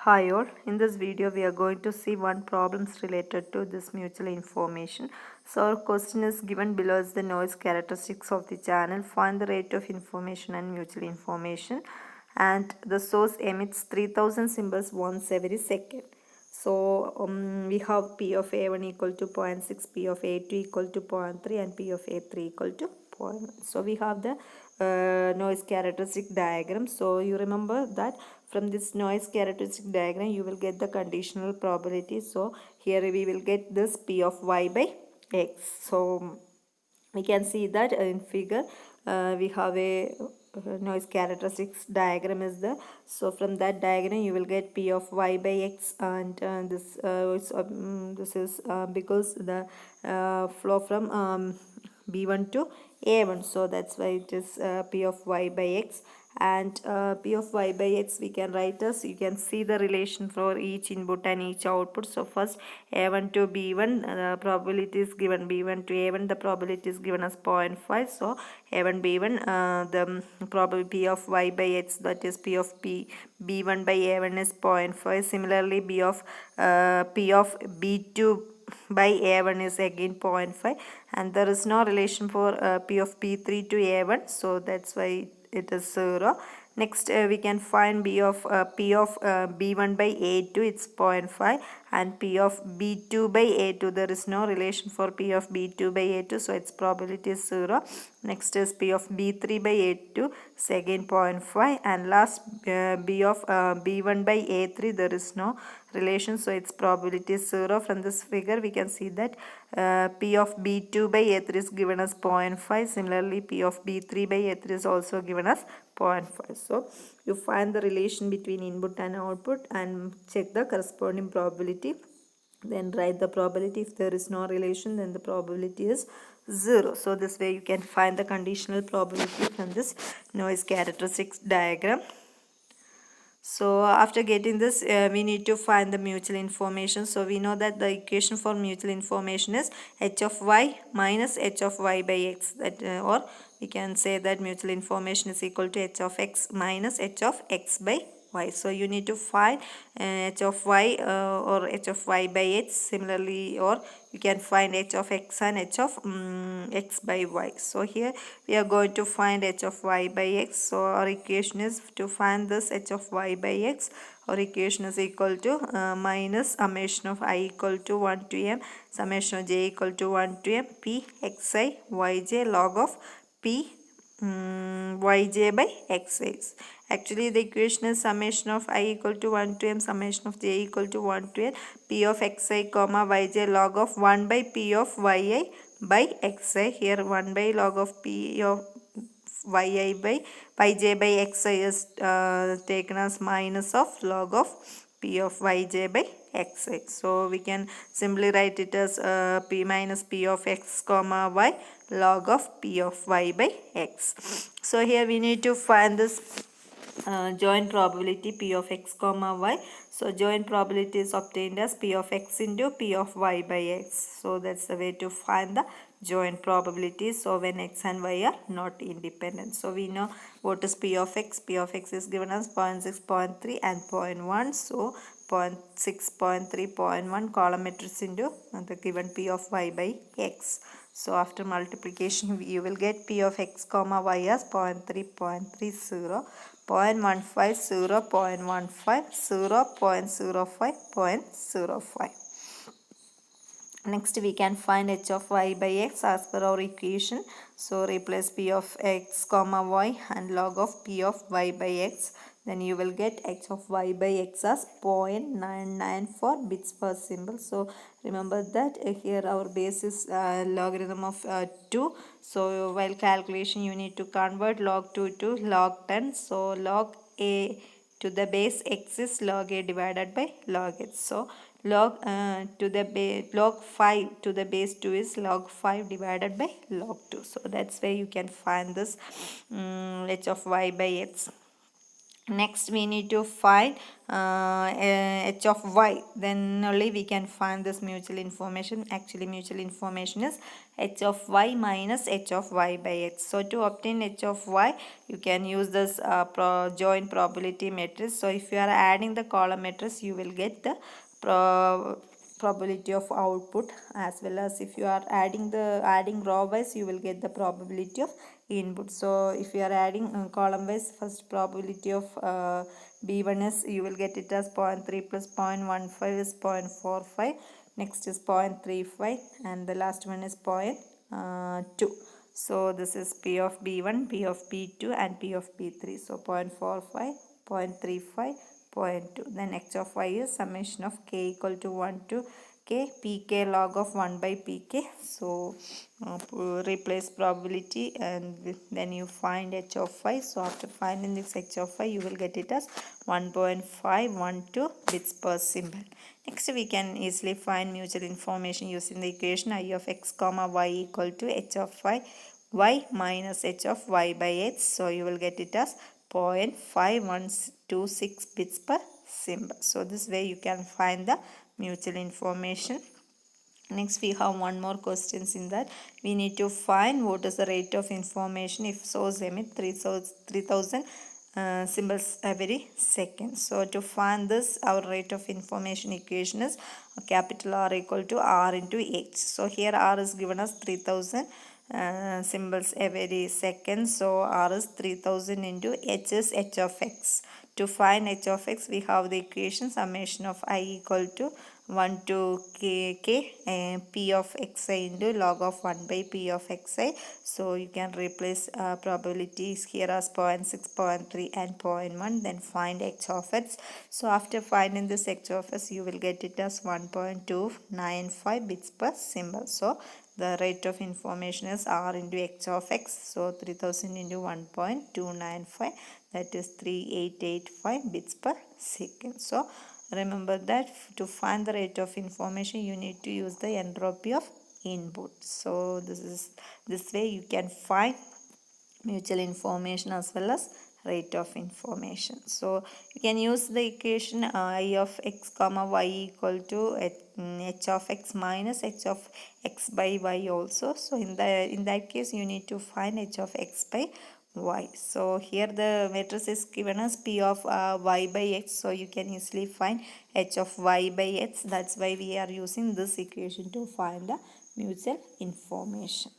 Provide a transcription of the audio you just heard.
Hi all, in this video we are going to see one problems related to this mutual information. So our question is given below is the noise characteristics of the channel. Find the rate of information and mutual information, and the source emits 3000 symbols once every second. So we have P of A1 equal to 0.6, P of A2 equal to 0.3 and P of A3 equal to 0.1. So we have the noise characteristic diagram. So you remember that from this noise characteristic diagram you will get the conditional probability. So here we will get this P of Y by X. So we can see that in figure we have a noise characteristics diagram is there. So from that diagram you will get P of Y by X, and this is because the flow from B1 to A1, so that's why it is P of Y by X. And P of Y by X we can write as, you can see the relation for each input and each output. So first A1 to B1 probability is given, B1 to A1 the probability is given as 0.5. So A1 B1 the probability P of Y by X, that is P of B1 by A1 is 0.5. Similarly P of B2 by A1 is again 0.5, and there is no relation for P of B3 to A1, so that's why it is 0. Next we can find P of B1 by A2, it's 0.5, and P of B2 by A2, there is no relation for P of B2 by A2, so its probability is 0. Next is P of B3 by A2, is again 0.5, and last B of B1 by A3, there is no relation, so its probability is 0. From this figure we can see that P of B2 by A3 is given as 0.5. Similarly P of B3 by A3 is also given as 0.5. So you find the relation between input and output and check the corresponding probability, then write the probability. If there is no relation then the probability is 0. So this way you can find the conditional probability from this noise characteristics diagram. So after getting this we need to find the mutual information. So we know that the equation for mutual information is h of y minus h of y by x, that or we can say that mutual information is equal to h of x minus h of x by y. So you need to find h of y or h of y by h. Similarly, or you can find h of x and h of x by y. So here we are going to find h of y by x. So our equation is to find this h of y by x. Our equation is equal to minus summation of I equal to 1 to m, summation of j equal to 1 to m, p xi yj log of p yj by xi. Actually the equation is summation of I equal to 1 to m, summation of j equal to 1 to n, p of xi comma yj log of 1 by p of yi by xi. Here 1 by log of p of yi by yj by xi is taken as minus of log of p of yj by xi. So we can simply write it as p minus p of x comma y log of p of y by x. So here we need to find this joint probability p of x comma y. So joint probability is obtained as p of x into p of y by x. So that's the way to find the joint probability. So when x and y are not independent. So we know what is p of x. P of x is given as 0.6, 0.3 and 0.1. So 0.6, 0.3, 0.1 column matrix into the given p of y by x. So after multiplication you will get p of x comma y as 0.3, 0.30, 0.15, 0.15, 0.05, 0.05. Next we can find h of y by x as per our equation. So replace p of x comma y and log of p of y by x. Then you will get h of y by x as 0.994 bits per symbol. So remember that here our base is logarithm of 2. So while calculation you need to convert log 2 to log 10. So log a to the base x is log a divided by log x. So log log 5 to the base 2 is log 5 divided by log 2. So that's where you can find this h of y by x. Next we need to find h of y, then only we can find this mutual information. Actually mutual information is h of y minus h of y by x. So to obtain h of y you can use this joint probability matrix. So if you are adding the column matrix you will get the probability of output, as well as if you are adding row wise you will get the probability of input. So if you are adding column wise, first probability of b1 is you will get it as 0.3 plus 0.15 is 0.45, next is 0.35 and the last one is 0.2. So this is p of b1, p of b2 and p of b3. So 0.45, 0.35, 0.2. Then h of y is summation of k equal to 1 to k pk log of 1 by pk. So replace probability and then you find h of y. So after finding this h of y you will get it as 1.512 bits per symbol. Next we can easily find mutual information using the equation I of x comma y equal to h of y minus h of y by x. So you will get it as 0.5126 bits per symbol. So this way you can find the mutual information. Next we have one more questions in that. We need to find what is the rate of information if source emit 3000 symbols every second. So to find this, our rate of information equation is capital R equal to R into H. So here R is given as 3000 symbols every second. So R is 3000 into H is H of x. To find H of x we have the equation summation of I equal to 1 to k p of xi into log of 1 by p of xi. So you can replace probabilities here as 0.6, 0.3 and 0.1, then find h of x. So after finding this h of x you will get it as 1.295 bits per symbol. So the rate of information is r into h of x. So 3000 into 1.295, that is 3885 bits per second. So remember that to find the rate of information you need to use the entropy of input. So this way you can find mutual information as well as rate of information. So you can use the equation I of x comma y equal to h of x minus h of x by y also. So in that case you need to find h of x by y. So here the matrix is given as p of y by x. So you can easily find h of y by x. That's why we are using this equation to find the mutual information.